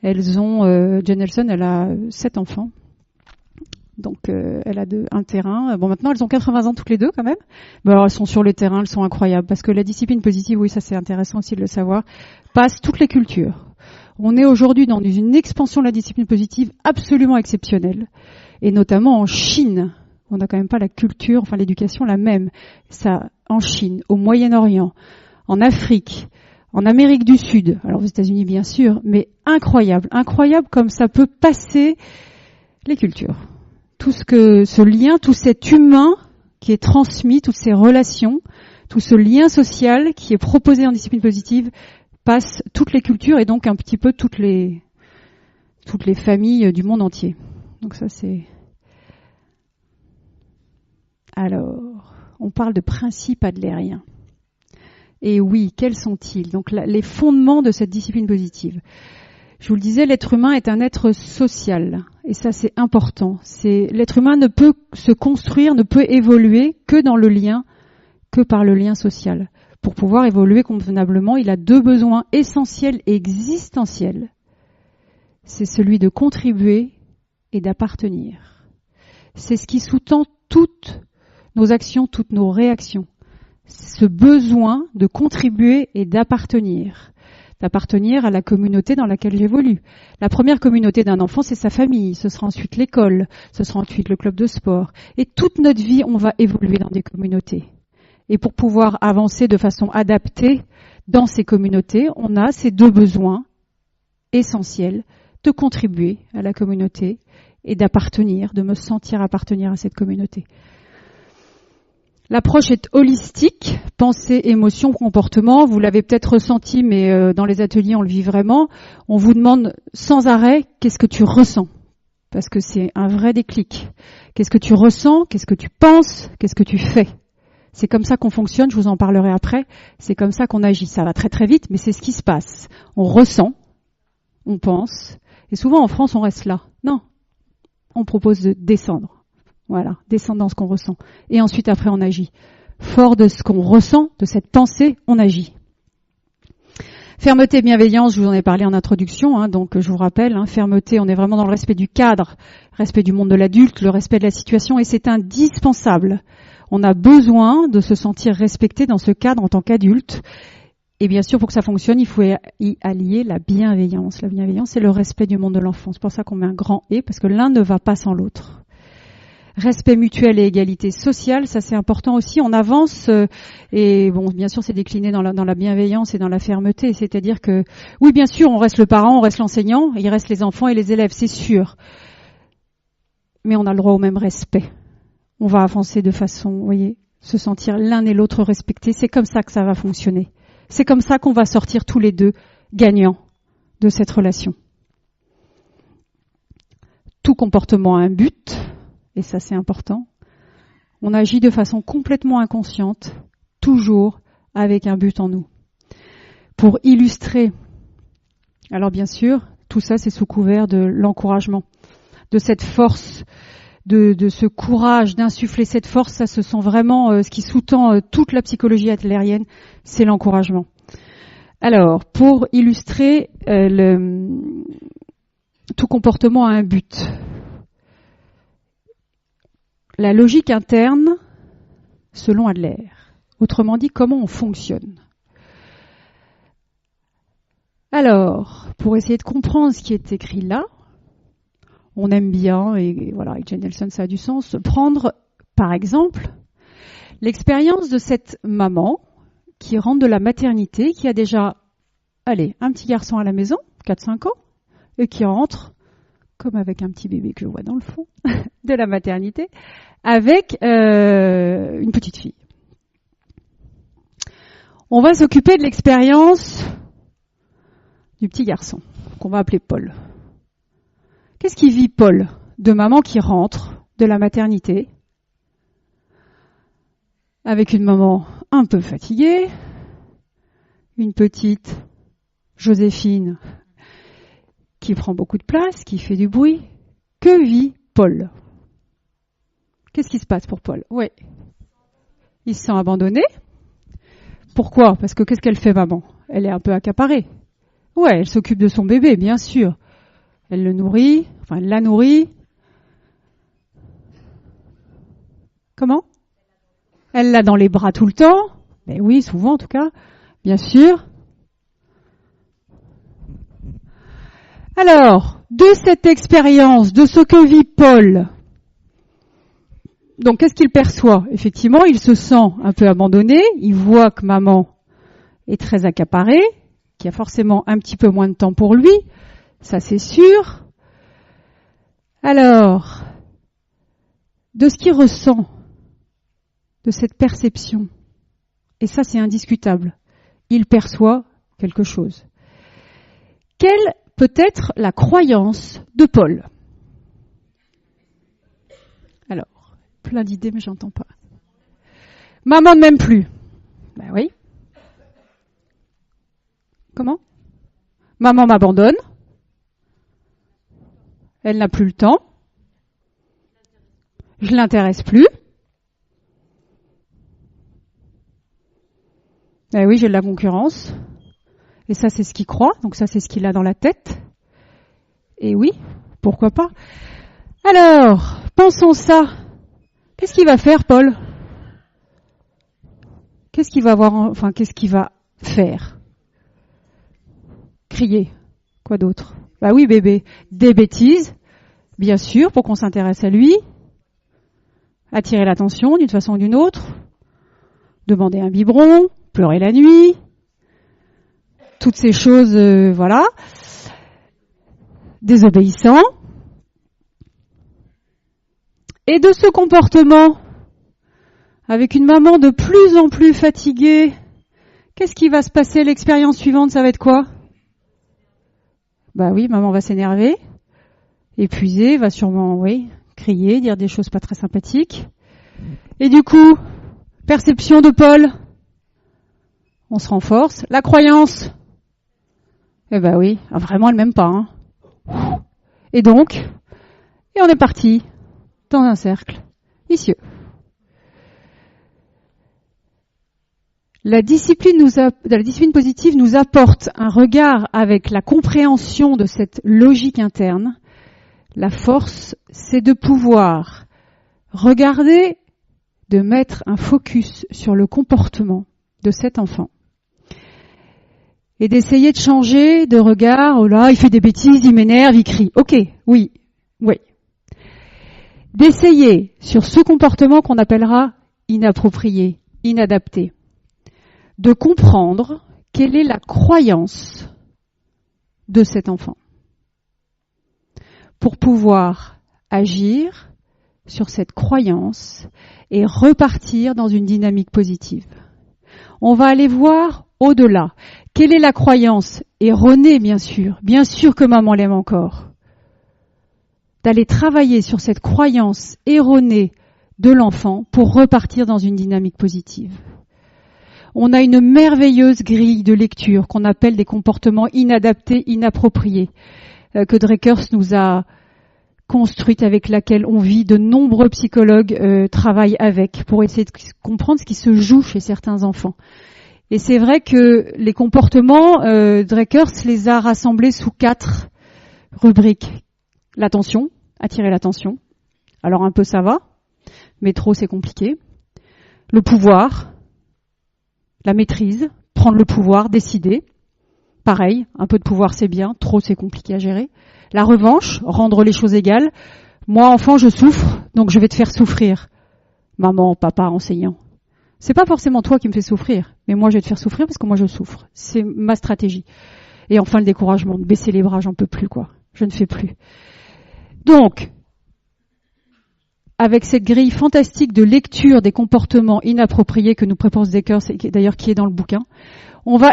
Jen Nelson, elle a 7 enfants. Donc elle a un terrain. Bon, maintenant elles ont 80 ans toutes les deux quand même. Mais alors elles sont sur le terrain, elles sont incroyables parce que la discipline positive, oui, ça c'est intéressant aussi de le savoir, passe toutes les cultures. On est aujourd'hui dans une expansion de la discipline positive absolument exceptionnelle, et notamment en Chine. On n'a quand même pas la culture, enfin l'éducation la même. Ça, en Chine, au Moyen-Orient, en Afrique, en Amérique du Sud, alors aux États-Unis bien sûr, mais incroyable comme ça peut passer les cultures. Tout ce lien, tout cet humain qui est transmis, toutes ces relations, tout ce lien social qui est proposé en discipline positive passe toutes les cultures et donc un petit peu toutes les familles du monde entier. Donc ça c'est... Alors, on parle de principes adlériens. Et oui, quels sont-ils? Donc les fondements de cette discipline positive. Je vous le disais, l'être humain est un être social. Et ça, c'est important. L'être humain ne peut se construire, ne peut évoluer que dans le lien, que par le lien social. Pour pouvoir évoluer convenablement, il a 2 besoins essentiels et existentiels. C'est celui de contribuer et d'appartenir. C'est ce qui sous-tend toutes nos actions, toutes nos réactions. Ce besoin de contribuer et d'appartenir à la communauté dans laquelle j'évolue. La première communauté d'un enfant, c'est sa famille, ce sera ensuite l'école, ce sera ensuite le club de sport. Et toute notre vie, on va évoluer dans des communautés. Et pour pouvoir avancer de façon adaptée dans ces communautés, on a ces 2 besoins essentiels de contribuer à la communauté et d'appartenir, de me sentir appartenir à cette communauté. L'approche est holistique, pensée, émotion, comportement. Vous l'avez peut-être ressenti, mais dans les ateliers, on le vit vraiment. On vous demande sans arrêt, qu'est-ce que tu ressens? Parce que c'est un vrai déclic. Qu'est-ce que tu ressens? Qu'est-ce que tu penses? Qu'est-ce que tu fais? C'est comme ça qu'on fonctionne, je vous en parlerai après. C'est comme ça qu'on agit. Ça va très très vite, mais c'est ce qui se passe. On ressent, on pense, et souvent en France, on reste là. Non, on propose de descendre. Voilà, descendre dans ce qu'on ressent. Et ensuite, après, on agit. Fort de ce qu'on ressent, de cette pensée, on agit. Fermeté, bienveillance, je vous en ai parlé en introduction, donc je vous rappelle, fermeté, on est vraiment dans le respect du cadre, respect du monde de l'adulte, le respect de la situation, et c'est indispensable. On a besoin de se sentir respecté dans ce cadre en tant qu'adulte. Et bien sûr, pour que ça fonctionne, il faut y allier la bienveillance. La bienveillance, c'est le respect du monde de l'enfant. C'est pour ça qu'on met un grand « et », parce que l'un ne va pas sans l'autre. Respect mutuel et égalité sociale, ça c'est important aussi. On avance et bon, bien sûr, c'est décliné dans la bienveillance et dans la fermeté. C'est-à-dire que, oui, bien sûr, on reste le parent, on reste l'enseignant, il reste les enfants et les élèves, c'est sûr. Mais on a le droit au même respect. On va avancer de façon, vous voyez, se sentir l'un et l'autre respectés. C'est comme ça que ça va fonctionner. C'est comme ça qu'on va sortir tous les 2 gagnants de cette relation. Tout comportement a un but. Et ça, c'est important. On agit de façon complètement inconsciente, toujours avec un but en nous. Pour illustrer, alors bien sûr, tout ça, c'est sous couvert de l'encouragement, de cette force, de ce courage, d'insuffler cette force. Ça, ce sont vraiment ce qui sous-tend toute la psychologie adlérienne, c'est l'encouragement. Alors, pour illustrer, tout comportement a un but. La logique interne, selon Adler. Autrement dit, comment on fonctionne. Alors, pour essayer de comprendre ce qui est écrit là, on aime bien, et voilà, avec Jen Nelson, ça a du sens, prendre, par exemple, l'expérience de cette maman qui rentre de la maternité, qui a déjà, un petit garçon à la maison, 4-5 ans, et qui rentre, comme avec un petit bébé que je vois dans le fond, de la maternité, avec une petite fille. On va s'occuper de l'expérience du petit garçon, qu'on va appeler Paul. Qu'est-ce qui vit Paul, de maman qui rentre de la maternité, avec une maman un peu fatiguée, une petite Joséphine qui prend beaucoup de place, qui fait du bruit. Que vit Paul? Qu'est-ce qui se passe pour Paul? Oui. Il se sent abandonné. Pourquoi? Parce que qu'est-ce qu'elle fait, maman? Elle est un peu accaparée. Ouais, elle s'occupe de son bébé, bien sûr. Elle le nourrit, enfin elle la nourrit. Comment? Elle l'a dans les bras tout le temps. Ben oui, souvent en tout cas, bien sûr. Alors, de cette expérience, de ce que vit Paul, donc qu'est-ce qu'il perçoit? Effectivement, il se sent un peu abandonné, il voit que maman est très accaparée, qu'il y a forcément un petit peu moins de temps pour lui, ça c'est sûr. Alors, de ce qu'il ressent, de cette perception, et ça c'est indiscutable, il perçoit quelque chose. Quelle peut être la croyance de Paul? Alors, plein d'idées mais j'entends pas. Maman ne m'aime plus. Ben oui. Comment? Maman m'abandonne. Elle n'a plus le temps. Je l'intéresse plus. Eh oui, j'ai de la concurrence. Et ça, c'est ce qu'il croit. Donc ça, c'est ce qu'il a dans la tête. Et oui, pourquoi pas. Alors, pensons ça. Qu'est-ce qu'il va faire, Paul? Qu'est-ce qu'il va avoir, enfin, qu'est-ce qu'il va faire? Crier. Quoi d'autre? Bah oui, bébé. Des bêtises, bien sûr, pour qu'on s'intéresse à lui. Attirer l'attention d'une façon ou d'une autre. Demander un biberon. Pleurer la nuit. Toutes ces choses, voilà. Désobéissant. Et de ce comportement, avec une maman de plus en plus fatiguée, qu'est-ce qui va se passer? L'expérience suivante, ça va être quoi? Bah oui, maman va s'énerver, épuisée, va sûrement, oui, crier, dire des choses pas très sympathiques. Et du coup, perception de Paul, on se renforce. La croyance, eh ben oui, vraiment elle m'aime pas. Hein. Et donc, et on est parti dans un cercle vicieux. La discipline positive nous apporte un regard avec la compréhension de cette logique interne. La force, c'est de pouvoir regarder, de mettre un focus sur le comportement de cet enfant. Et d'essayer de changer de regard. Oh là, il fait des bêtises, il m'énerve, il crie. Ok, oui. D'essayer sur ce comportement qu'on appellera inapproprié, inadapté. De comprendre quelle est la croyance de cet enfant pour pouvoir agir sur cette croyance et repartir dans une dynamique positive. On va aller voir au-delà. Quelle est la croyance erronée, bien sûr que maman l'aime encore. D'aller travailler sur cette croyance erronée de l'enfant pour repartir dans une dynamique positive. On a une merveilleuse grille de lecture qu'on appelle des comportements inadaptés, inappropriés, que Dreckers nous a construite, avec laquelle on vit, de nombreux psychologues travaillent avec, pour essayer de comprendre ce qui se joue chez certains enfants. Et c'est vrai que les comportements, Dreckers les a rassemblés sous 4 rubriques. L'attention, attirer l'attention. Alors un peu ça va, mais trop c'est compliqué. Le pouvoir, la maîtrise, prendre le pouvoir, décider. Pareil, un peu de pouvoir c'est bien, trop c'est compliqué à gérer. La revanche, rendre les choses égales. Moi, enfant, je souffre, donc je vais te faire souffrir. Maman, papa, enseignant. C'est pas forcément toi qui me fais souffrir, mais moi je vais te faire souffrir parce que moi je souffre. C'est ma stratégie. Et enfin le découragement, de baisser les bras, j'en peux plus quoi. Je ne fais plus. Donc, avec cette grille fantastique de lecture des comportements inappropriés que nous propose Dreckers, et d'ailleurs qui est dans le bouquin, on va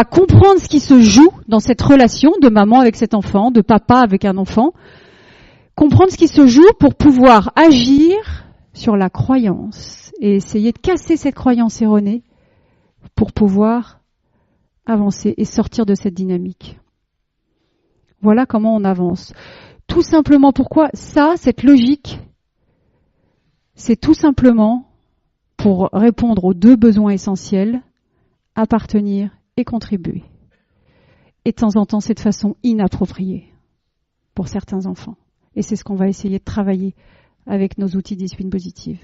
comprendre ce qui se joue dans cette relation de maman avec cet enfant, de papa avec un enfant, comprendre ce qui se joue pour pouvoir agir sur la croyance et essayer de casser cette croyance erronée pour pouvoir avancer et sortir de cette dynamique. Voilà comment on avance. Tout simplement, pourquoi ça, cette logique, c'est tout simplement pour répondre aux 2 besoins essentiels, appartenir et contribuer. Et de temps en temps, c'est de façon inappropriée. pour certains enfants. Et c'est ce qu'on va essayer de travailler avec nos outils de discipline positive.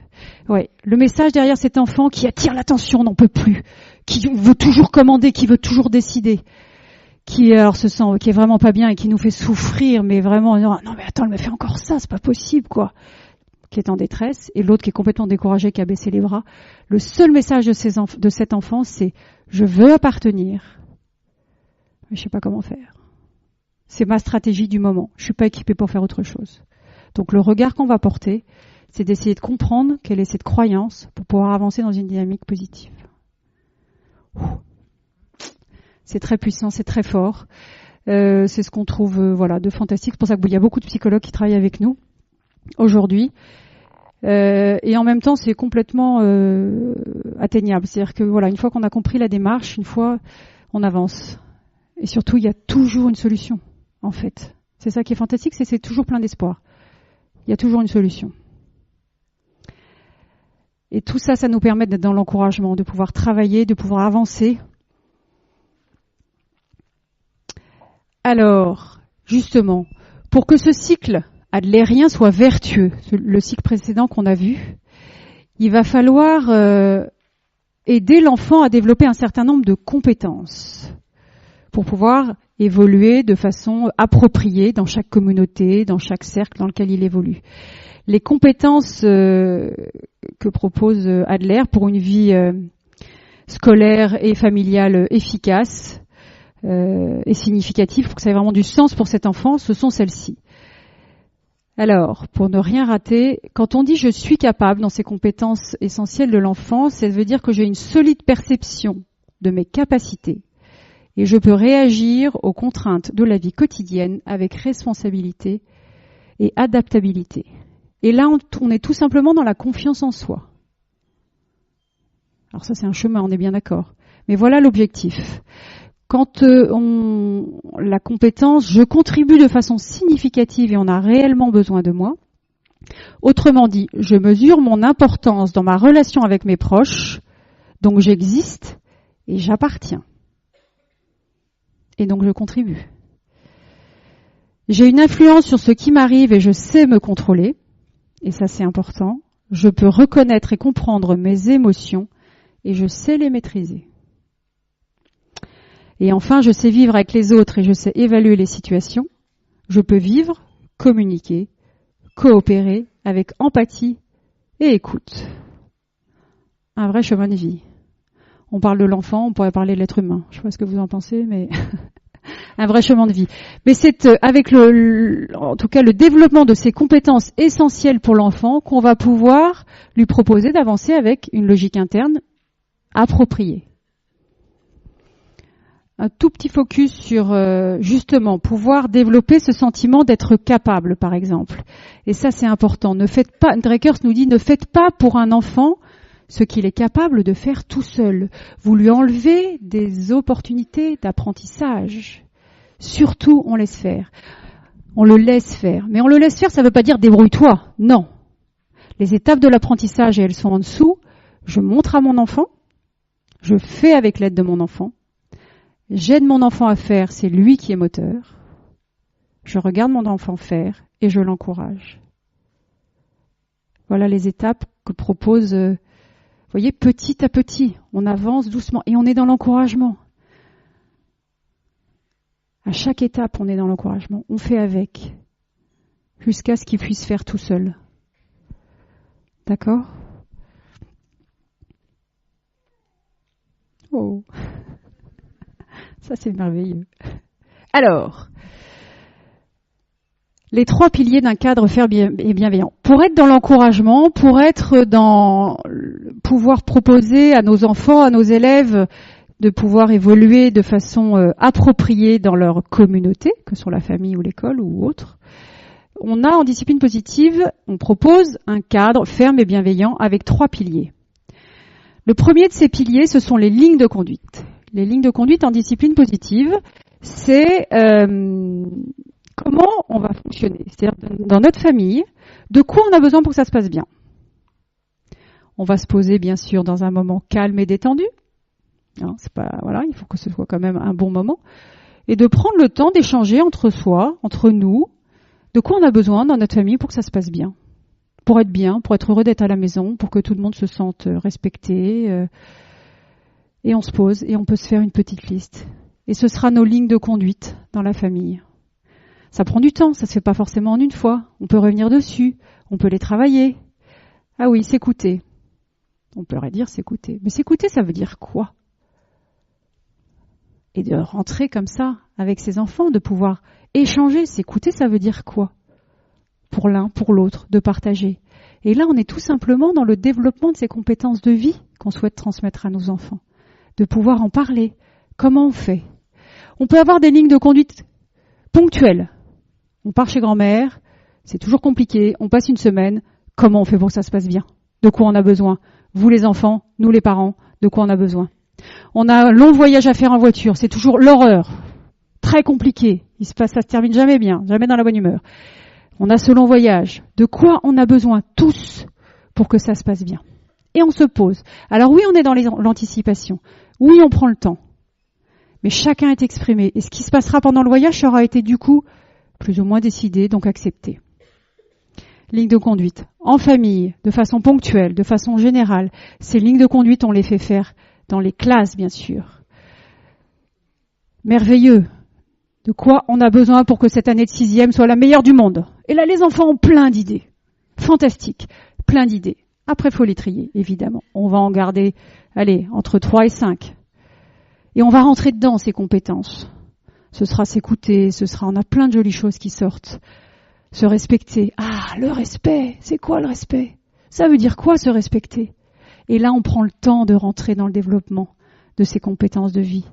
Ouais, le message derrière cet enfant qui attire l'attention, n'en peut plus, qui veut toujours commander, qui veut toujours décider, qui alors se sent, qui est vraiment pas bien et qui nous fait souffrir, mais vraiment, non mais attends, elle me fait encore ça, c'est pas possible quoi, qui est en détresse, et l'autre qui est complètement découragé, qui a baissé les bras. Le seul message de cet enfant, c'est je veux appartenir, mais je sais pas comment faire. C'est ma stratégie du moment. Je suis pas équipée pour faire autre chose. Donc le regard qu'on va porter, c'est d'essayer de comprendre quelle est cette croyance pour pouvoir avancer dans une dynamique positive. C'est très puissant, c'est très fort. C'est ce qu'on trouve de fantastique. C'est pour ça qu'il y a beaucoup de psychologues qui travaillent avec nous aujourd'hui. Et en même temps, c'est complètement atteignable. C'est-à-dire que une fois qu'on a compris la démarche, une fois, on avance. Et surtout, il y a toujours une solution, en fait. C'est ça qui est fantastique, c'est toujours plein d'espoir. Il y a toujours une solution. Et tout ça, ça nous permet d'être dans l'encouragement, de pouvoir travailler, de pouvoir avancer. Alors, justement, pour que ce cycle adlérien soit vertueux, le cycle précédent qu'on a vu, il va falloir aider l'enfant à développer un certain nombre de compétences pour pouvoir évoluer de façon appropriée dans chaque communauté, dans chaque cercle dans lequel il évolue. Les compétences que propose Adler pour une vie scolaire et familiale efficace et significative, pour que ça ait vraiment du sens pour cet enfant, ce sont celles-ci. Alors, pour ne rien rater, quand on dit « je suis capable » dans ces compétences essentielles de l'enfant, ça veut dire que j'ai une solide perception de mes capacités et je peux réagir aux contraintes de la vie quotidienne avec responsabilité et adaptabilité. Et là, on est tout simplement dans la confiance en soi. Alors ça, c'est un chemin, on est bien d'accord. Mais voilà l'objectif. Quand la compétence, je contribue de façon significative et on a réellement besoin de moi. Autrement dit, je mesure mon importance dans ma relation avec mes proches, donc j'existe et j'appartiens. Et donc je contribue. J'ai une influence sur ce qui m'arrive et je sais me contrôler. Et ça c'est important. Je peux reconnaître et comprendre mes émotions et je sais les maîtriser. Et enfin, je sais vivre avec les autres et je sais évaluer les situations. Je peux vivre, communiquer, coopérer avec empathie et écoute. Un vrai chemin de vie. On parle de l'enfant, on pourrait parler de l'être humain. Je sais pas ce que vous en pensez, mais un vrai chemin de vie. Mais c'est avec en tout cas le développement de ces compétences essentielles pour l'enfant qu'on va pouvoir lui proposer d'avancer avec une logique interne appropriée. Un tout petit focus sur justement pouvoir développer ce sentiment d'être capable, par exemple. Et ça, c'est important. Ne faites pas, Dreckers nous dit, ne faites pas pour un enfant ce qu'il est capable de faire tout seul. Vous lui enlevez des opportunités d'apprentissage. Surtout, on laisse faire. On le laisse faire. Mais on le laisse faire, ça ne veut pas dire débrouille-toi. Non. Les étapes de l'apprentissage, et elles sont en dessous. Je montre à mon enfant. Je fais avec l'aide de mon enfant. J'aide mon enfant à faire, c'est lui qui est moteur. Je regarde mon enfant faire et je l'encourage. Voilà les étapes que propose, vous voyez, petit à petit, on avance doucement et on est dans l'encouragement. À chaque étape, on est dans l'encouragement. On fait avec, jusqu'à ce qu'il puisse faire tout seul. D'accord ? Oh. Ça, c'est merveilleux. Alors, les 3 piliers d'un cadre ferme et bienveillant. Pour être dans l'encouragement, pour être dans pouvoir proposer à nos enfants, à nos élèves, de pouvoir évoluer de façon appropriée dans leur communauté, que ce soit la famille ou l'école ou autre, on a en discipline positive, on propose un cadre ferme et bienveillant avec 3 piliers. Le premier de ces piliers, ce sont les lignes de conduite. Les lignes de conduite en discipline positive, c'est comment on va fonctionner. C'est-à-dire dans notre famille, de quoi on a besoin pour que ça se passe bien. On va se poser bien sûr dans un moment calme et détendu. Non, c'est pas, voilà, il faut que ce soit quand même un bon moment. Et de prendre le temps d'échanger entre soi, entre nous, De quoi on a besoin dans notre famille pour que ça se passe bien? Pour être bien, pour être heureux d'être à la maison, pour que tout le monde se sente respecté. Et on se pose et on peut se faire une petite liste. Et ce sera nos lignes de conduite dans la famille. Ça prend du temps, ça se fait pas forcément en une fois. On peut revenir dessus, on peut les travailler. Ah oui, s'écouter. On pourrait dire s'écouter. Mais s'écouter, ça veut dire quoi? Et de rentrer comme ça avec ses enfants, de pouvoir échanger. S'écouter, ça veut dire quoi? Pour l'un, pour l'autre, de partager. Et là, on est tout simplement dans le développement de ces compétences de vie qu'on souhaite transmettre à nos enfants. De pouvoir en parler. Comment on fait? On peut avoir des lignes de conduite ponctuelles. On part chez grand-mère, c'est toujours compliqué, on passe une semaine. Comment on fait pour que ça se passe bien? De quoi on a besoin? Vous les enfants, nous les parents, de quoi on a besoin? On a un long voyage à faire en voiture, c'est toujours l'horreur. Très compliqué. Ça se termine jamais bien, jamais dans la bonne humeur. On a ce long voyage. De quoi on a besoin tous pour que ça se passe bien? Et on se pose. Alors oui, on est dans l'anticipation. Oui, on prend le temps. Mais chacun est exprimé. Et ce qui se passera pendant le voyage aura été du coup plus ou moins décidé, donc accepté. Ligne de conduite. En famille, de façon ponctuelle, de façon générale. Ces lignes de conduite, on les fait faire dans les classes, bien sûr. Merveilleux. De quoi on a besoin pour que cette année de 6e soit la meilleure du monde? Et là, les enfants ont plein d'idées. Fantastique. Plein d'idées. Après, il faut les trier, évidemment. On va en garder, entre 3 et 5. Et on va rentrer dedans, ces compétences. Ce sera s'écouter, on a plein de jolies choses qui sortent. Se respecter. Ah, le respect. C'est quoi le respect? Ça veut dire quoi, se respecter? Et là, on prend le temps de rentrer dans le développement de ces compétences de vie.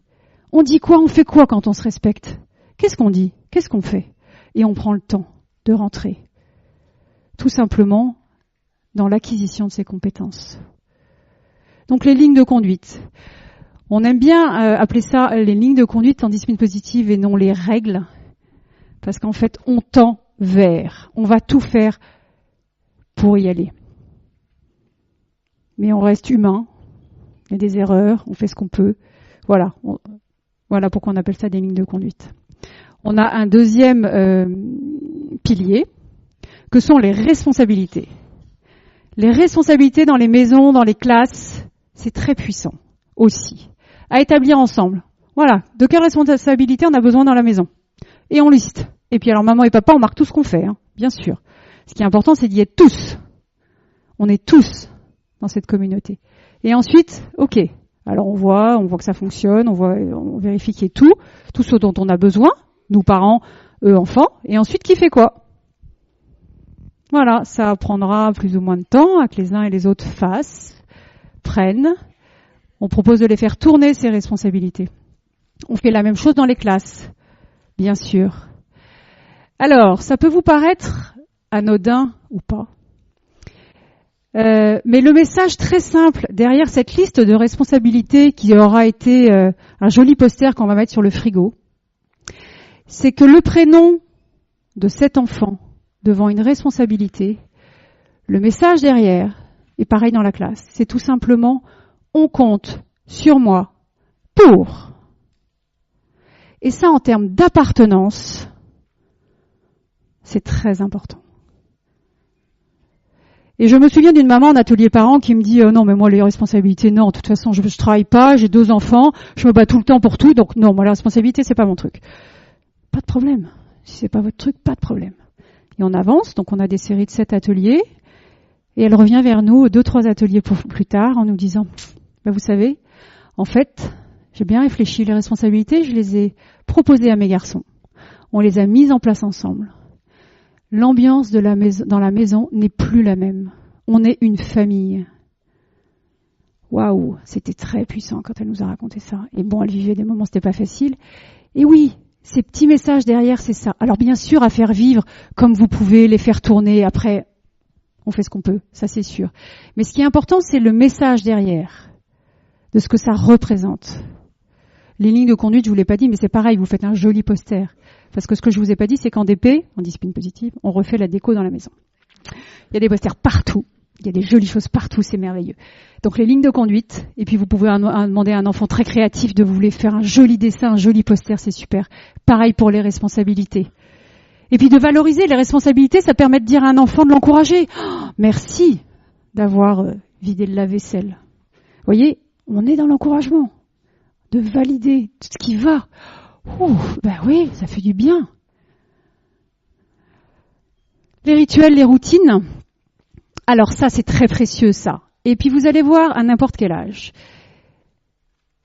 On dit quoi? On fait quoi quand on se respecte? Qu'est-ce qu'on dit? Qu'est-ce qu'on fait? Et on prend le temps de rentrer. Tout simplement dans l'acquisition de ces compétences. Donc les lignes de conduite. On aime bien appeler ça les lignes de conduite en discipline positive et non les règles. Parce qu'en fait, on tend vers. On va tout faire pour y aller. Mais on reste humain. Il y a des erreurs, on fait ce qu'on peut. Voilà. Voilà pourquoi on appelle ça des lignes de conduite. On a un deuxième pilier, que sont les responsabilités. Les responsabilités dans les maisons, dans les classes, c'est très puissant aussi. À établir ensemble. Voilà. De quelle responsabilité on a besoin dans la maison? Et on liste. Et puis alors maman et papa, on marque tout ce qu'on fait, bien sûr. Ce qui est important, c'est d'y être tous. On est tous dans cette communauté. Et ensuite, ok. Alors on voit que ça fonctionne, on vérifie qu'il y ait tout ce dont on a besoin, nous parents, eux enfants. Et ensuite, qui fait quoi? Voilà, ça prendra plus ou moins de temps à que les uns et les autres prennent. On propose de les faire tourner, ces responsabilités. On fait la même chose dans les classes, bien sûr. Alors, ça peut vous paraître anodin ou pas. Mais le message très simple derrière cette liste de responsabilités qui aura été un joli poster qu'on va mettre sur le frigo, c'est que le prénom de cet enfant devant une responsabilité, le message derrière, et pareil dans la classe, c'est tout simplement « on compte sur moi pour ». Et ça, en termes d'appartenance, c'est très important. Et je me souviens d'une maman en atelier parents qui me dit non mais moi les responsabilités non, de toute façon je travaille pas, j'ai 2 enfants, je me bats tout le temps pour tout, donc non, moi la responsabilité c'est pas mon truc. Pas de problème. Si c'est pas votre truc, pas de problème. Et on avance, donc on a des séries de 7 ateliers, et elle revient vers nous 2-3 ateliers plus tard en nous disant vous savez, en fait, j'ai bien réfléchi, les responsabilités, je les ai proposées à mes garçons. On les a mises en place ensemble. L'ambiance de dans la maison n'est plus la même. On est une famille. Waouh, c'était très puissant quand elle nous a raconté ça. Et bon, elle vivait des moments, c'était pas facile. Et oui, ces petits messages derrière, c'est ça. Alors bien sûr, à faire vivre comme vous pouvez, les faire tourner. Après, on fait ce qu'on peut, ça c'est sûr. Mais ce qui est important, c'est le message derrière, de ce que ça représente. Les lignes de conduite, je vous l'ai pas dit, mais c'est pareil, vous faites un joli poster. Parce que ce que je vous ai pas dit, c'est qu'en DP, en discipline positive, on refait la déco dans la maison. Il y a des posters partout. Il y a des jolies choses partout, c'est merveilleux. Donc les lignes de conduite, et puis vous pouvez demander à un enfant très créatif de vous faire un joli dessin, un joli poster, c'est super. Pareil pour les responsabilités. Et puis de valoriser les responsabilités, ça permet de dire à un enfant, de l'encourager. Oh, merci d'avoir vidé le lave-vaisselle. Vous voyez, on est dans l'encouragement, de valider tout ce qui va. Ben oui, ça fait du bien. Les rituels, les routines, alors ça c'est très précieux ça. Et puis vous allez voir à n'importe quel âge.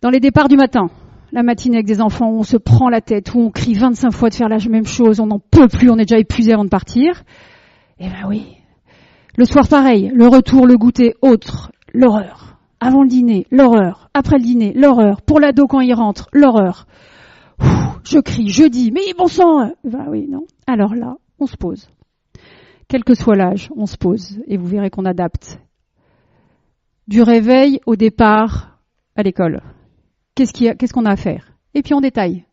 Dans les départs du matin, la matinée avec des enfants, où on se prend la tête, où on crie 25 fois de faire la même chose, on n'en peut plus, on est déjà épuisé avant de partir. Eh ben oui. Le soir pareil, le retour, le goûter, autre, l'horreur. Avant le dîner, l'horreur. Après le dîner, l'horreur. Pour l'ado quand il rentre, l'horreur. Je crie, je dis, mais bon sang. Ben oui, non. Alors là, on se pose. Quel que soit l'âge, on se pose et vous verrez qu'on adapte. Du réveil au départ à l'école. Qu'est-ce qu'on a à faire? Et puis on détaille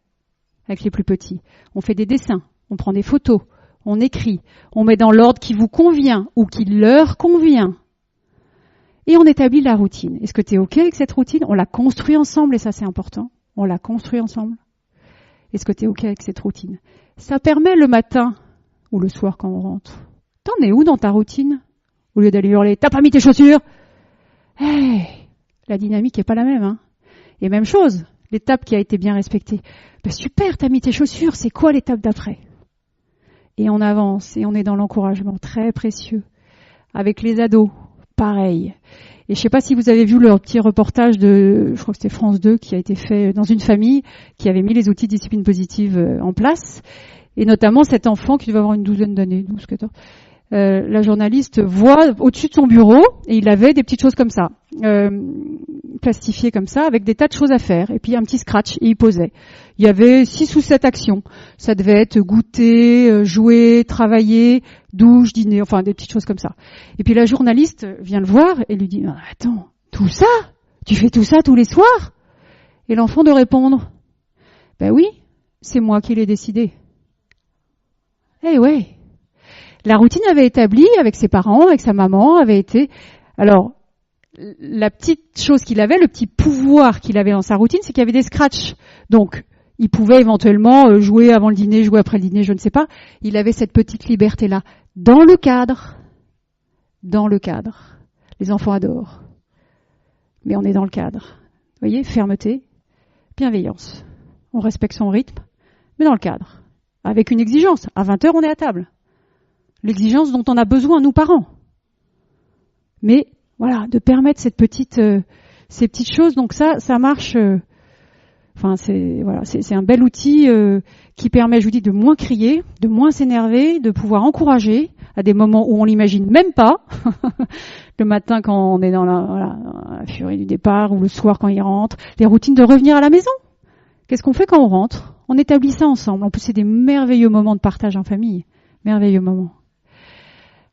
avec les plus petits. On fait des dessins, on prend des photos, on écrit, on met dans l'ordre qui vous convient ou qui leur convient. Et on établit la routine. Est-ce que tu es OK avec cette routine? On la construit ensemble et ça c'est important. On la construit ensemble. Est-ce que tu es OK avec cette routine? Ça permet le matin ou le soir quand on rentre. T'en es où dans ta routine? Au lieu d'aller hurler, t'as pas mis tes chaussures? Hey, la dynamique est pas la même, hein. Et même chose, l'étape qui a été bien respectée. Ben super, t'as mis tes chaussures, c'est quoi l'étape d'après? Et on avance et on est dans l'encouragement, très précieux. Avec les ados, pareil. Et je sais pas si vous avez vu leur petit reportage de, je crois que c'était France 2, qui a été fait dans une famille qui avait mis les outils de discipline positive en place. Et notamment cet enfant qui devait avoir une douzaine d'années, 12, 14. La journaliste voit au-dessus de son bureau et il avait des petites choses comme ça, plastifiées comme ça, avec des tas de choses à faire. Et puis un petit scratch, et il posait. Il y avait 6 ou 7 actions. Ça devait être goûter, jouer, travailler, douche, dîner, enfin des petites choses comme ça. Et puis la journaliste vient le voir et lui dit « Attends, tout ça? Tu fais tout ça tous les soirs ?» Et l'enfant de répondre « Ben oui, c'est moi qui l'ai décidé. » Eh ouais. La routine avait été établie avec ses parents, avec sa maman, avait été... Alors, la petite chose qu'il avait, le petit pouvoir qu'il avait dans sa routine, c'est qu'il y avait des scratchs. Donc, il pouvait éventuellement jouer avant le dîner, jouer après le dîner, je ne sais pas. Il avait cette petite liberté-là. Dans le cadre. Dans le cadre. Les enfants adorent. Mais on est dans le cadre. Vous voyez, fermeté, bienveillance. On respecte son rythme, mais dans le cadre. Avec une exigence. À 20h, on est à table. L'exigence dont on a besoin, nous parents. Mais voilà, de permettre ces petites choses. Donc ça marche. Enfin, c'est un bel outil qui permet, je vous dis, de moins crier, de moins s'énerver, de pouvoir encourager à des moments où on l'imagine même pas. Le matin quand on est dans la furie du départ ou le soir quand il rentre. Les routines de revenir à la maison. Qu'est-ce qu'on fait quand on rentre? On établit ça ensemble. En plus, c'est des merveilleux moments de partage en famille. Merveilleux moments.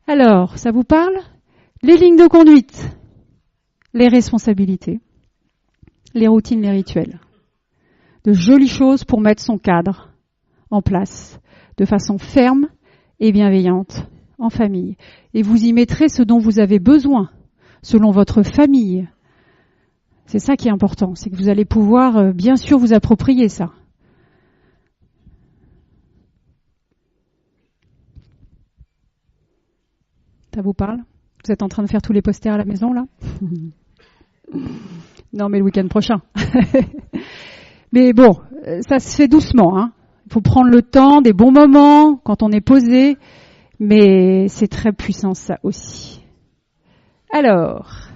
Alors, ça vous parle? Les lignes de conduite, les responsabilités, les routines, les rituels. De jolies choses pour mettre son cadre en place de façon ferme et bienveillante en famille. Et vous y mettrez ce dont vous avez besoin, selon votre famille. C'est ça qui est important, c'est que vous allez pouvoir bien sûr vous approprier ça. Ça vous parle? Vous êtes en train de faire tous les posters à la maison, là? Non, mais le week-end prochain. Mais bon, ça se fait doucement, hein. Il faut prendre le temps, des bons moments, quand on est posé. Mais c'est très puissant, ça aussi. Alors,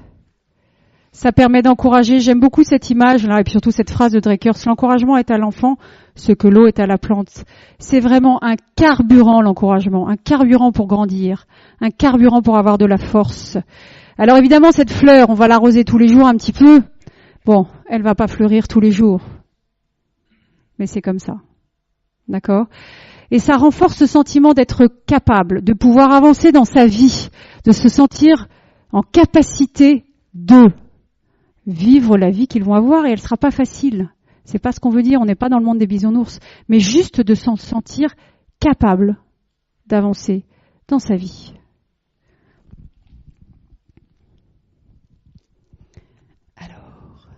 ça permet d'encourager. J'aime beaucoup cette image, là, et puis surtout cette phrase de Drakers. L'encouragement est à l'enfant ce que l'eau est à la plante. C'est vraiment un carburant, l'encouragement. Un carburant pour grandir. Un carburant pour avoir de la force. Alors évidemment, cette fleur, on va l'arroser tous les jours un petit peu. Bon, elle va pas fleurir tous les jours. Mais c'est comme ça. D'accord? Et ça renforce ce sentiment d'être capable, de pouvoir avancer dans sa vie, de se sentir en capacité de vivre la vie qu'ils vont avoir, et elle sera pas facile. C'est pas ce qu'on veut dire, on n'est pas dans le monde des bisounours, mais juste de s'en sentir capable d'avancer dans sa vie. Alors,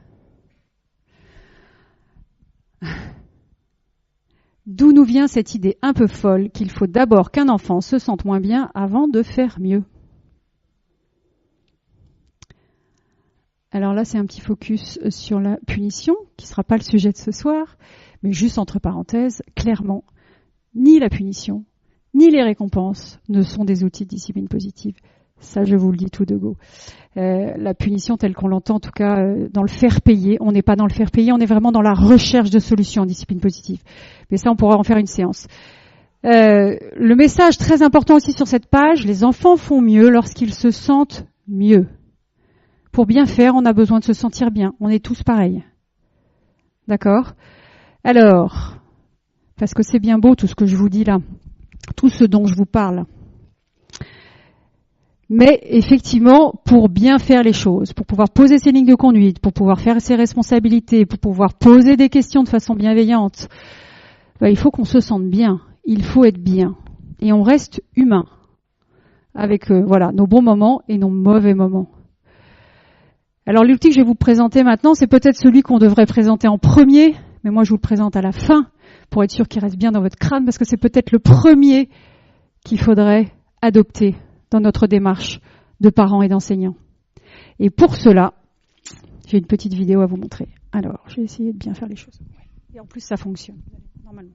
D'où nous vient cette idée un peu folle qu'il faut d'abord qu'un enfant se sente moins bien avant de faire mieux? Alors là, c'est un petit focus sur la punition, qui ne sera pas le sujet de ce soir, mais juste entre parenthèses, clairement, ni la punition, ni les récompenses ne sont des outils de discipline positive. Ça, je vous le dis tout de go. La punition telle qu'on l'entend, en tout cas dans le faire payer, on n'est pas dans le faire payer, on est vraiment dans la recherche de solutions en discipline positive. Mais ça, on pourra en faire une séance. Le message très important aussi sur cette page, les enfants font mieux lorsqu'ils se sentent mieux. Pour bien faire, on a besoin de se sentir bien. On est tous pareils. D'accord ? Alors, parce que c'est bien beau tout ce que je vous dis là, tout ce dont je vous parle. Mais effectivement, pour bien faire les choses, pour pouvoir poser ses lignes de conduite, pour pouvoir faire ses responsabilités, pour pouvoir poser des questions de façon bienveillante, il faut qu'on se sente bien. Il faut être bien. Et on reste humain. Avec nos bons moments et nos mauvais moments. Alors l'outil que je vais vous présenter maintenant, c'est peut-être celui qu'on devrait présenter en premier, mais moi je vous le présente à la fin, pour être sûr qu'il reste bien dans votre crâne, parce que c'est peut-être le premier qu'il faudrait adopter dans notre démarche de parents et d'enseignants. Et pour cela, j'ai une petite vidéo à vous montrer. Alors, je vais essayer de bien faire les choses. Et en plus, ça fonctionne, normalement.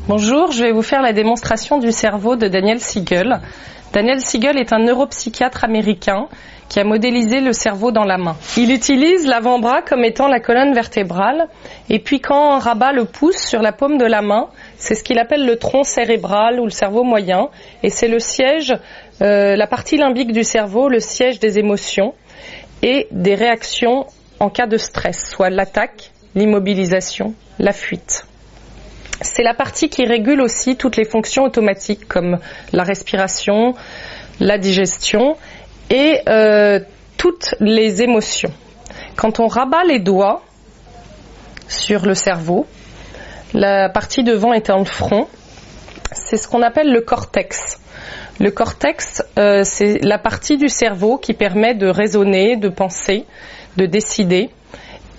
Bonjour, je vais vous faire la démonstration du cerveau de Daniel Siegel. Daniel Siegel est un neuropsychiatre américain qui a modélisé le cerveau dans la main. Il utilise l'avant-bras comme étant la colonne vertébrale, et puis quand on rabat le pouce sur la paume de la main, c'est ce qu'il appelle le tronc cérébral ou le cerveau moyen, et c'est le siège, la partie limbique du cerveau, le siège des émotions et des réactions en cas de stress, soit l'attaque, l'immobilisation, la fuite. C'est la partie qui régule aussi toutes les fonctions automatiques comme la respiration, la digestion et toutes les émotions. Quand on rabat les doigts sur le cerveau, la partie devant étant le front, c'est ce qu'on appelle le cortex. Le cortex, c'est la partie du cerveau qui permet de raisonner, de penser, de décider.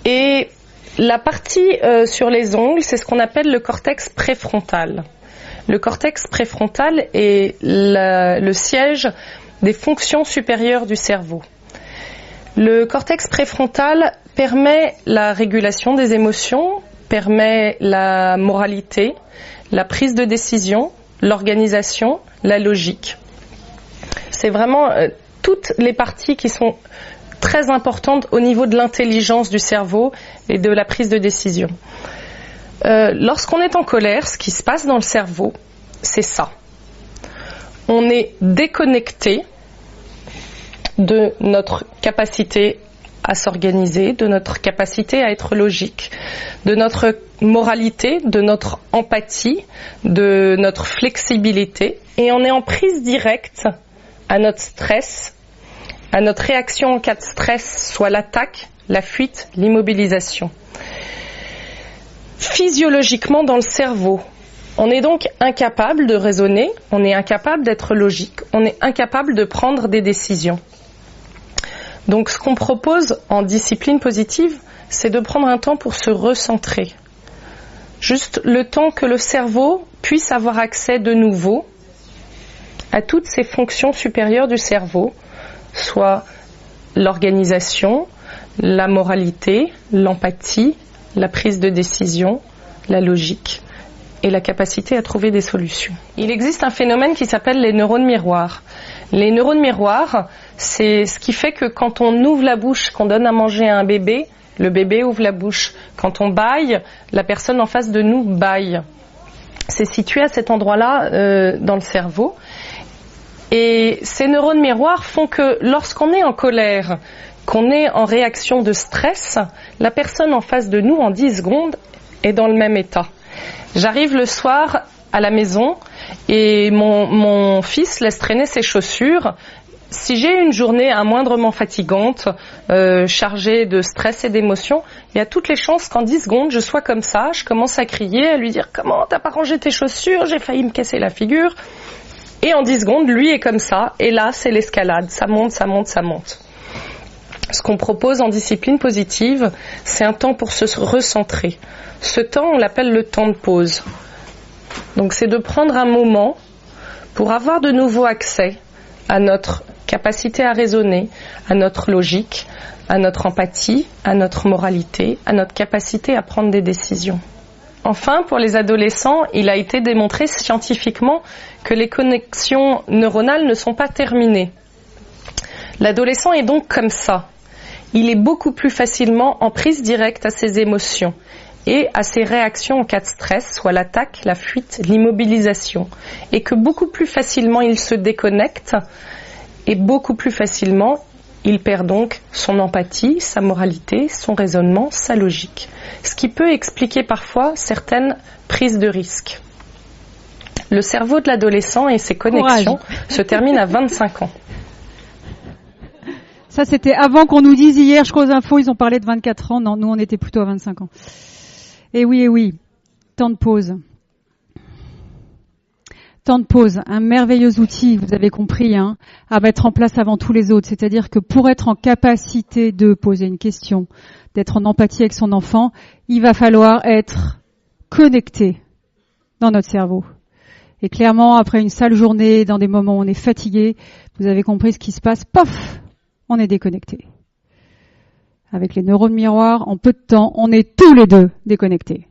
Et la partie sur les ongles, c'est ce qu'on appelle le cortex préfrontal. Le cortex préfrontal est le siège des fonctions supérieures du cerveau. Le cortex préfrontal permet la régulation des émotions, permet la moralité, la prise de décision, l'organisation, la logique. C'est vraiment toutes les parties qui sont très importante au niveau de l'intelligence du cerveau et de la prise de décision. Lorsqu'on est en colère, ce qui se passe dans le cerveau, c'est ça. On est déconnecté de notre capacité à s'organiser, de notre capacité à être logique, de notre moralité, de notre empathie, de notre flexibilité, et on est en prise directe à notre stress, à notre réaction en cas de stress, soit l'attaque, la fuite, l'immobilisation. Physiologiquement dans le cerveau, on est donc incapable de raisonner, on est incapable d'être logique, on est incapable de prendre des décisions. Donc ce qu'on propose en discipline positive, c'est de prendre un temps pour se recentrer. Juste le temps que le cerveau puisse avoir accès de nouveau à toutes ces fonctions supérieures du cerveau, soit l'organisation, la moralité, l'empathie, la prise de décision, la logique et la capacité à trouver des solutions. Il existe un phénomène qui s'appelle les neurones miroirs. Les neurones miroirs, c'est ce qui fait que quand on ouvre la bouche, qu'on donne à manger à un bébé, le bébé ouvre la bouche. Quand on bâille, la personne en face de nous bâille. C'est situé à cet endroit-là dans le cerveau. Et ces neurones miroirs font que lorsqu'on est en colère, qu'on est en réaction de stress, la personne en face de nous, en 10 secondes, est dans le même état. J'arrive le soir à la maison et mon fils laisse traîner ses chaussures. Si j'ai une journée moindrement fatigante, chargée de stress et d'émotions, il y a toutes les chances qu'en 10 secondes, je sois comme ça. Je commence à crier, à lui dire « Comment t'as pas rangé tes chaussures ? J'ai failli me casser la figure !» Et en 10 secondes, lui est comme ça, et là, c'est l'escalade. Ça monte, ça monte, ça monte. Ce qu'on propose en discipline positive, c'est un temps pour se recentrer. Ce temps, on l'appelle le temps de pause. Donc c'est de prendre un moment pour avoir de nouveau accès à notre capacité à raisonner, à notre logique, à notre empathie, à notre moralité, à notre capacité à prendre des décisions. Enfin, pour les adolescents, il a été démontré scientifiquement que les connexions neuronales ne sont pas terminées. L'adolescent est donc comme ça. Il est beaucoup plus facilement en prise directe à ses émotions et à ses réactions en cas de stress, soit l'attaque, la fuite, l'immobilisation, et que beaucoup plus facilement il se déconnecte et beaucoup plus facilement il perd donc son empathie, sa moralité, son raisonnement, sa logique, ce qui peut expliquer parfois certaines prises de risques. Le cerveau de l'adolescent et ses connexions se terminent à 25 ans. Ça, c'était avant qu'on nous dise hier, je crois aux infos, ils ont parlé de 24 ans. Non, nous, on était plutôt à 25 ans. Et oui. Temps de pause. Temps de pause, un merveilleux outil, vous avez compris, à mettre en place avant tous les autres. C'est-à-dire que pour être en capacité de poser une question, d'être en empathie avec son enfant, il va falloir être connecté dans notre cerveau. Et clairement, après une sale journée, dans des moments où on est fatigué, vous avez compris ce qui se passe, paf, on est déconnecté. Avec les neurones miroirs, en peu de temps, on est tous les deux déconnectés.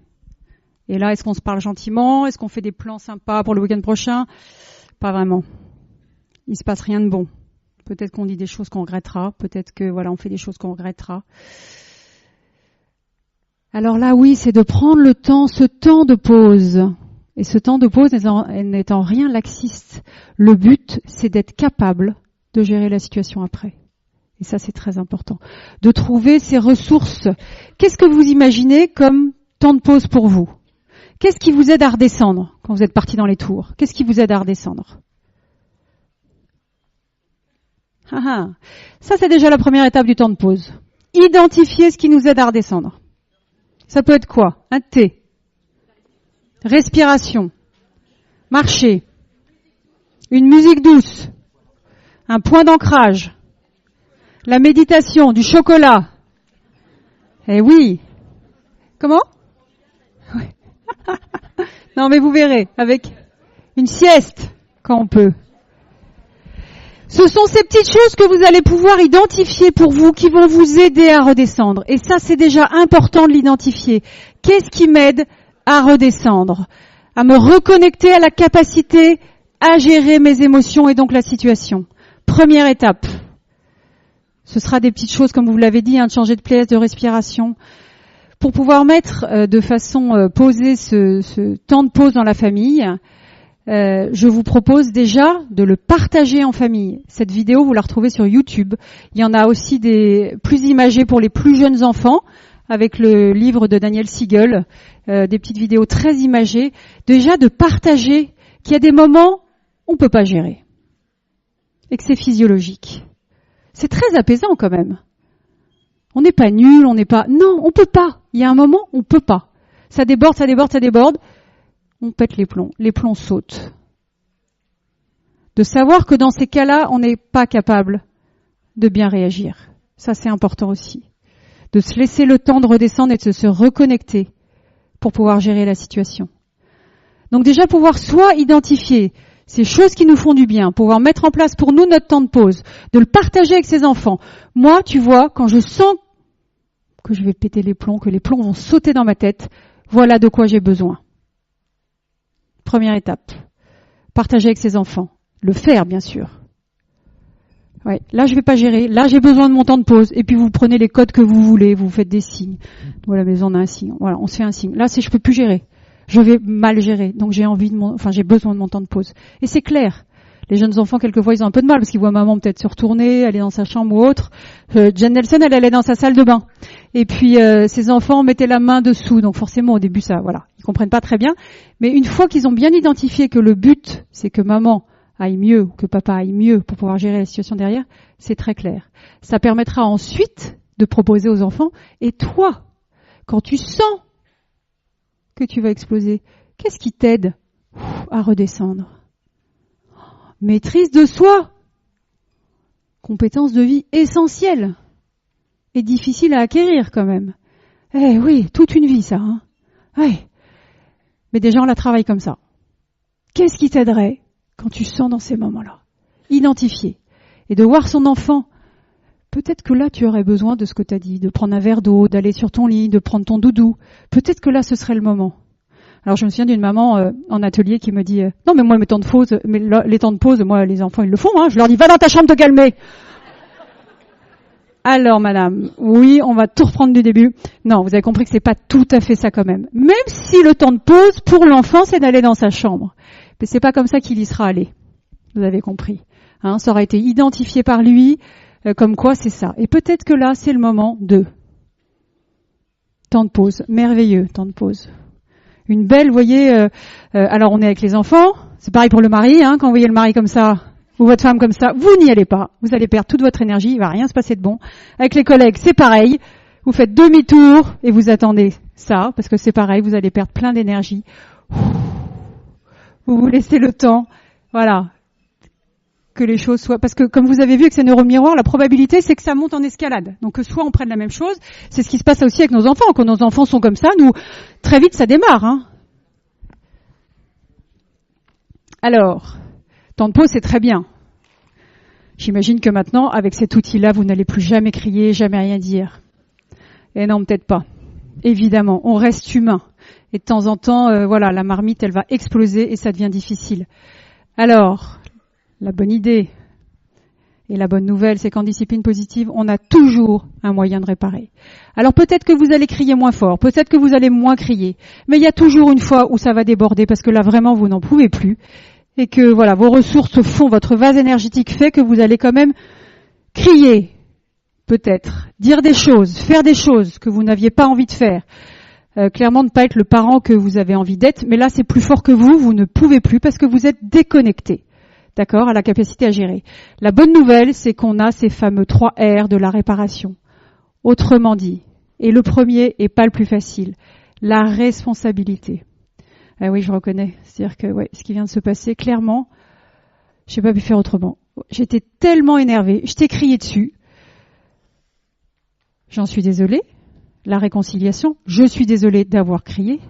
Et là, est-ce qu'on se parle gentiment? Est-ce qu'on fait des plans sympas pour le week-end prochain? Pas vraiment. Il se passe rien de bon. Peut-être qu'on dit des choses qu'on regrettera. Peut-être que, on fait des choses qu'on regrettera. Alors là, oui, c'est de prendre le temps, ce temps de pause. Et ce temps de pause n'est en rien laxiste. Le but, c'est d'être capable de gérer la situation après. Et ça, c'est très important. De trouver ces ressources. Qu'est-ce que vous imaginez comme temps de pause pour vous? Qu'est-ce qui vous aide à redescendre quand vous êtes parti dans les tours? Qu'est-ce qui vous aide à redescendre? Ça, c'est déjà la première étape du temps de pause. Identifier ce qui nous aide à redescendre. Ça peut être quoi? Un thé. Respiration. Marcher. Une musique douce. Un point d'ancrage. La méditation, du chocolat. Eh oui. Comment? Ouais. Non, mais vous verrez, avec une sieste, quand on peut. Ce sont ces petites choses que vous allez pouvoir identifier pour vous, qui vont vous aider à redescendre. Et ça, c'est déjà important de l'identifier. Qu'est-ce qui m'aide à redescendre? À me reconnecter à la capacité à gérer mes émotions et donc la situation. Première étape. Ce sera des petites choses, comme vous l'avez dit, de changer de place, de respiration. Pour pouvoir mettre de façon posée ce temps de pause dans la famille, je vous propose déjà de le partager en famille. Cette vidéo, vous la retrouvez sur YouTube. Il y en a aussi des plus imagées pour les plus jeunes enfants, avec le livre de Daniel Siegel, des petites vidéos très imagées. Déjà de partager qu'il y a des moments où on ne peut pas gérer et que c'est physiologique. C'est très apaisant quand même. On n'est pas nul, on n'est pas... Non, on peut pas. Il y a un moment, on peut pas. Ça déborde, ça déborde, ça déborde. On pète les plombs sautent. De savoir que dans ces cas-là, on n'est pas capable de bien réagir. Ça, c'est important aussi. De se laisser le temps de redescendre et de se reconnecter pour pouvoir gérer la situation. Donc déjà, pouvoir soit identifier ces choses qui nous font du bien, pouvoir mettre en place pour nous notre temps de pause, de le partager avec ses enfants. Moi, tu vois, quand je sens que je vais péter les plombs, que les plombs vont sauter dans ma tête, voilà de quoi j'ai besoin. Première étape. Partager avec ses enfants. Le faire, bien sûr. Ouais. Là, je vais pas gérer. Là, j'ai besoin de mon temps de pause. Et puis, vous prenez les codes que vous voulez. Vous faites des signes. Voilà, mais on a un signe. Voilà, on se fait un signe. Là, je peux plus gérer. Je vais mal gérer. Donc, j'ai besoin de mon temps de pause. Et c'est clair. Les jeunes enfants, quelquefois, ils ont un peu de mal parce qu'ils voient maman peut-être se retourner, aller dans sa chambre ou autre. Jen Nelson, elle allait dans sa salle de bain. Et puis, ses enfants mettaient la main dessous. Donc, forcément, au début, ils comprennent pas très bien. Mais une fois qu'ils ont bien identifié que le but, c'est que maman aille mieux ou que papa aille mieux pour pouvoir gérer la situation derrière, c'est très clair. Ça permettra ensuite de proposer aux enfants, et toi, quand tu sens que tu vas exploser, qu'est-ce qui t'aide à redescendre? Maîtrise de soi. Compétence de vie essentielle. Et difficile à acquérir quand même. Eh oui, toute une vie ça. Hein. Ouais. Mais déjà on la travaille comme ça. Qu'est-ce qui t'aiderait quand tu sens dans ces moments-là? Identifier. Et de voir son enfant. Peut-être que là tu aurais besoin de ce que tu as dit, de prendre un verre d'eau, d'aller sur ton lit, de prendre ton doudou. Peut-être que là ce serait le moment. Alors je me souviens d'une maman en atelier qui me dit non mais moi les temps de pause, moi les enfants ils le font, hein. Je leur dis va dans ta chambre te calmer. Alors madame, oui on va tout reprendre du début. Non, vous avez compris que c'est pas tout à fait ça quand même. Même si le temps de pause pour l'enfant c'est d'aller dans sa chambre, mais c'est pas comme ça qu'il y sera allé. Vous avez compris. Hein, ça aura été identifié par lui comme quoi c'est ça. Et peut-être que là c'est le moment de temps de pause, merveilleux temps de pause. Une belle, vous voyez, alors on est avec les enfants, c'est pareil pour le mari, hein, quand vous voyez le mari comme ça, ou votre femme comme ça, vous n'y allez pas, vous allez perdre toute votre énergie, il va rien se passer de bon. Avec les collègues, c'est pareil, vous faites demi-tour et vous attendez ça, parce que c'est pareil, vous allez perdre plein d'énergie. Vous vous laissez le temps, voilà, que les choses soient... Parce que comme vous avez vu avec ces neuromiroirs, la probabilité c'est que ça monte en escalade. Donc que soit on prenne la même chose, c'est ce qui se passe aussi avec nos enfants. Quand nos enfants sont comme ça, nous, très vite ça démarre. Hein. Alors, temps de pause c'est très bien. J'imagine que maintenant, avec cet outil-là, vous n'allez plus jamais crier, jamais rien dire. Et non, peut-être pas. Évidemment, on reste humain. Et de temps en temps, voilà, la marmite, elle va exploser et ça devient difficile. Alors... La bonne idée et la bonne nouvelle, c'est qu'en discipline positive, on a toujours un moyen de réparer. Alors peut-être que vous allez crier moins fort, peut-être que vous allez moins crier, mais il y a toujours une fois où ça va déborder parce que là vraiment vous n'en pouvez plus et que voilà, vos ressources font, votre vase énergétique fait que vous allez quand même crier, peut-être, dire des choses, faire des choses que vous n'aviez pas envie de faire. Clairement ne pas être le parent que vous avez envie d'être, mais là c'est plus fort que vous ne pouvez plus parce que vous êtes déconnecté. D'accord, à la capacité à gérer. La bonne nouvelle, c'est qu'on a ces fameux 3 R de la réparation. Autrement dit, et le premier est pas le plus facile, la responsabilité. Ah oui, je reconnais. C'est-à-dire que ouais, ce qui vient de se passer, clairement, j'ai pas pu faire autrement. J'étais tellement énervée, je t'ai crié dessus. J'en suis désolée. La réconciliation, je suis désolée d'avoir crié.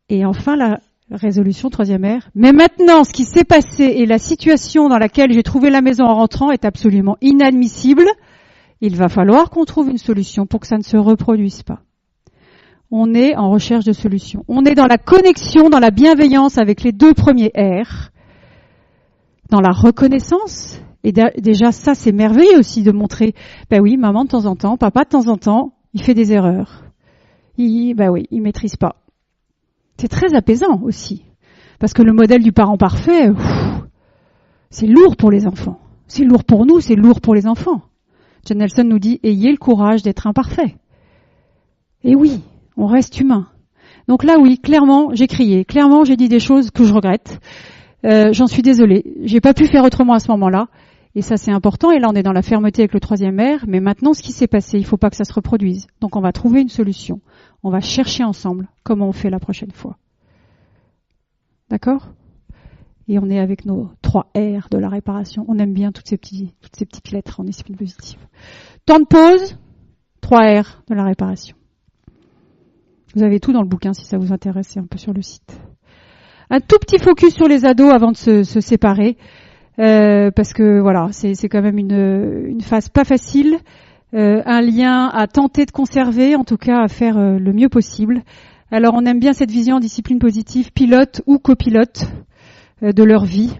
Et enfin, la résolution, 3e R. Mais maintenant, ce qui s'est passé et la situation dans laquelle j'ai trouvé la maison en rentrant est absolument inadmissible. Il va falloir qu'on trouve une solution pour que ça ne se reproduise pas. On est en recherche de solutions. On est dans la connexion, dans la bienveillance avec les 2 premiers R, dans la reconnaissance. Et déjà, ça, c'est merveilleux aussi de montrer, ben oui, maman de temps en temps, papa de temps en temps, il fait des erreurs. Il maîtrise pas. C'est très apaisant aussi. Parce que le modèle du parent parfait, c'est lourd pour les enfants. C'est lourd pour nous, c'est lourd pour les enfants. John Nelson nous dit, ayez le courage d'être imparfait. Et oui, on reste humain. Donc là, oui, clairement, j'ai crié. Clairement, j'ai dit des choses que je regrette. J'en suis désolée. J'ai pas pu faire autrement à ce moment-là. Et ça, c'est important. Et là, on est dans la fermeté avec le 3e R. Mais maintenant, ce qui s'est passé, il faut pas que ça se reproduise. Donc, on va trouver une solution. On va chercher ensemble comment on fait la prochaine fois. D'accord ? Et on est avec nos 3 R de la réparation. On aime bien toutes ces petites lettres en discipline positive. Temps de pause, 3 R de la réparation. Vous avez tout dans le bouquin si ça vous intéresse, c'est un peu sur le site. Un tout petit focus sur les ados avant de se séparer, parce que voilà, c'est quand même une phase pas facile. Un lien à tenter de conserver, en tout cas à faire le mieux possible. Alors on aime bien cette vision en discipline positive, pilote ou copilote de leur vie.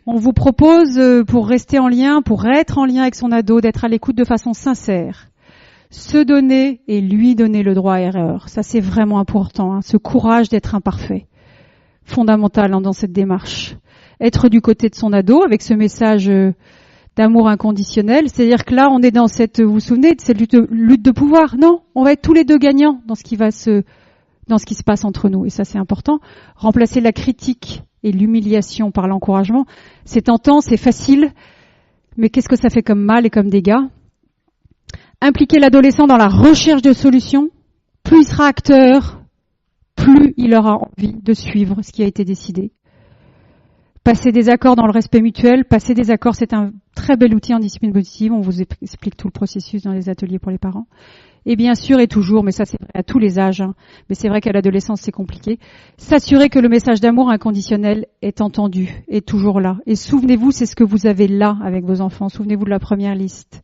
On vous propose, pour rester en lien, pour être en lien avec son ado, d'être à l'écoute de façon sincère. Se donner et lui donner le droit à erreur. Ça c'est vraiment important, hein, ce courage d'être imparfait. Fondamental dans cette démarche. Être du côté de son ado avec ce message d'amour inconditionnel, c'est-à-dire que là on est dans cette, vous vous souvenez de cette lutte de pouvoir. Non, on va être tous les deux gagnants dans ce qui se passe entre nous, et ça c'est important. Remplacer la critique et l'humiliation par l'encouragement, c'est tentant, c'est facile, mais qu'est-ce que ça fait comme mal et comme dégâts? Impliquer l'adolescent dans la recherche de solutions, plus il sera acteur, plus il aura envie de suivre ce qui a été décidé. Passer des accords dans le respect mutuel. Passer des accords, c'est un très bel outil en discipline positive. On vous explique tout le processus dans les ateliers pour les parents. Et bien sûr, et toujours, mais ça c'est vrai à tous les âges, hein, mais c'est vrai qu'à l'adolescence c'est compliqué, s'assurer que le message d'amour inconditionnel est entendu, est toujours là. Et souvenez-vous, c'est ce que vous avez là avec vos enfants. Souvenez-vous de la première liste.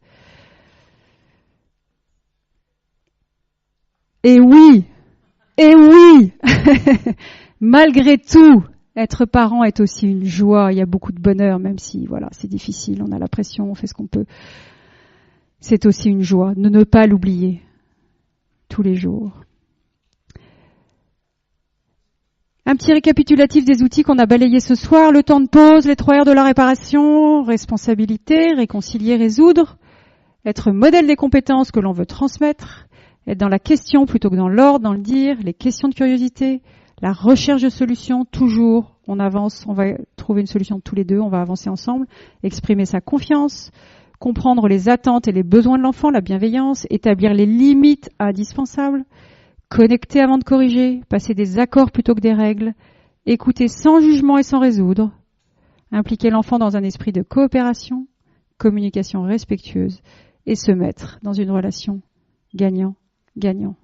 Et oui, malgré tout, être parent est aussi une joie. Il y a beaucoup de bonheur, même si voilà, c'est difficile, on a la pression, on fait ce qu'on peut. C'est aussi une joie. Ne pas l'oublier tous les jours. Un petit récapitulatif des outils qu'on a balayés ce soir. Le temps de pause, les 3 heures de la réparation, responsabilité, réconcilier, résoudre, être modèle des compétences que l'on veut transmettre, être dans la question plutôt que dans l'ordre, dans le dire, les questions de curiosité, la recherche de solutions, toujours, on avance, on va trouver une solution tous les deux, on va avancer ensemble, exprimer sa confiance, comprendre les attentes et les besoins de l'enfant, la bienveillance, établir les limites indispensables, connecter avant de corriger, passer des accords plutôt que des règles, écouter sans jugement et sans résoudre, impliquer l'enfant dans un esprit de coopération, communication respectueuse et se mettre dans une relation gagnant-gagnant.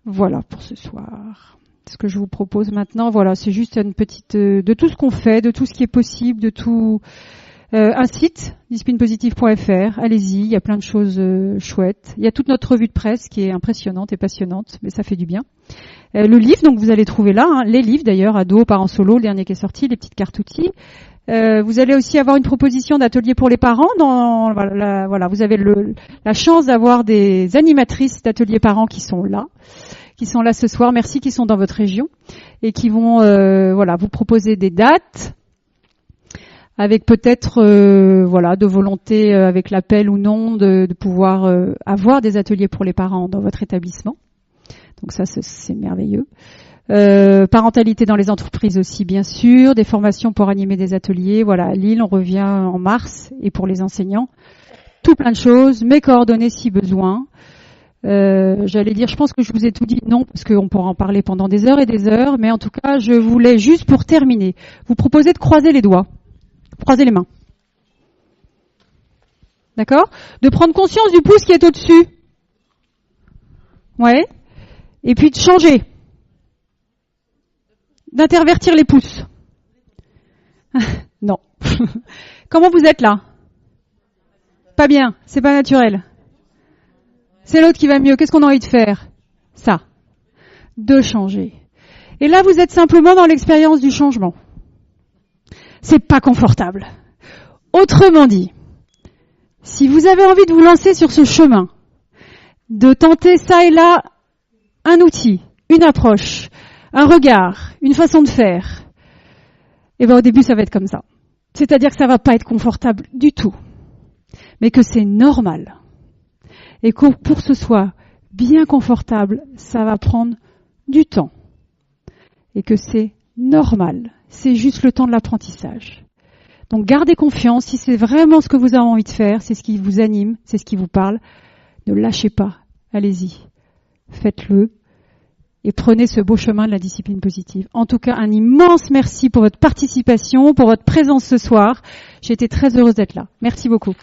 Voilà pour ce soir. Ce que je vous propose maintenant, voilà, c'est juste une petite de tout ce qu'on fait, de tout ce qui est possible, de tout un site disciplinepositive.fr. Allez-y, il y a plein de choses chouettes. Il y a toute notre revue de presse qui est impressionnante et passionnante, mais ça fait du bien. Le livre, donc vous allez trouver là, hein, les livres d'ailleurs, ados, parents solo, le dernier qui est sorti, les petites cartes outils. Vous allez aussi avoir une proposition d'atelier pour les parents. Voilà, vous avez la chance d'avoir des animatrices d'ateliers parents qui sont là ce soir. Merci, qui sont dans votre région et qui vont vous proposer des dates avec peut-être de volonté avec l'appel ou non de pouvoir avoir des ateliers pour les parents dans votre établissement. Donc ça c'est merveilleux. Parentalité dans les entreprises aussi, bien sûr, des formations pour animer des ateliers. Voilà, à Lille, on revient en mars, et pour les enseignants, tout plein de choses, mes coordonnées si besoin. J'allais dire, je pense que je vous ai tout dit, non, parce qu'on pourra en parler pendant des heures et des heures, mais en tout cas, je voulais juste pour terminer, vous proposer de croiser les doigts, croiser les mains. D'accord ? De prendre conscience du pouce qui est au-dessus. Ouais. Et puis de changer. D'intervertir les pouces. Non. Comment vous êtes là ? Pas bien, c'est pas naturel. C'est l'autre qui va mieux. Qu'est-ce qu'on a envie de faire ? Ça. De changer. Et là, vous êtes simplement dans l'expérience du changement. C'est pas confortable. Autrement dit, si vous avez envie de vous lancer sur ce chemin, de tenter ça et là, un outil, une approche, un regard, une façon de faire, et au début ça va être comme ça. C'est-à-dire que ça va pas être confortable du tout, mais que c'est normal. Et que pour que ce soit bien confortable, ça va prendre du temps. Et que c'est normal. C'est juste le temps de l'apprentissage. Donc gardez confiance, si c'est vraiment ce que vous avez envie de faire, c'est ce qui vous anime, c'est ce qui vous parle, ne lâchez pas, allez-y, faites-le. Et prenez ce beau chemin de la discipline positive. En tout cas, un immense merci pour votre participation, pour votre présence ce soir. J'ai été très heureuse d'être là. Merci beaucoup.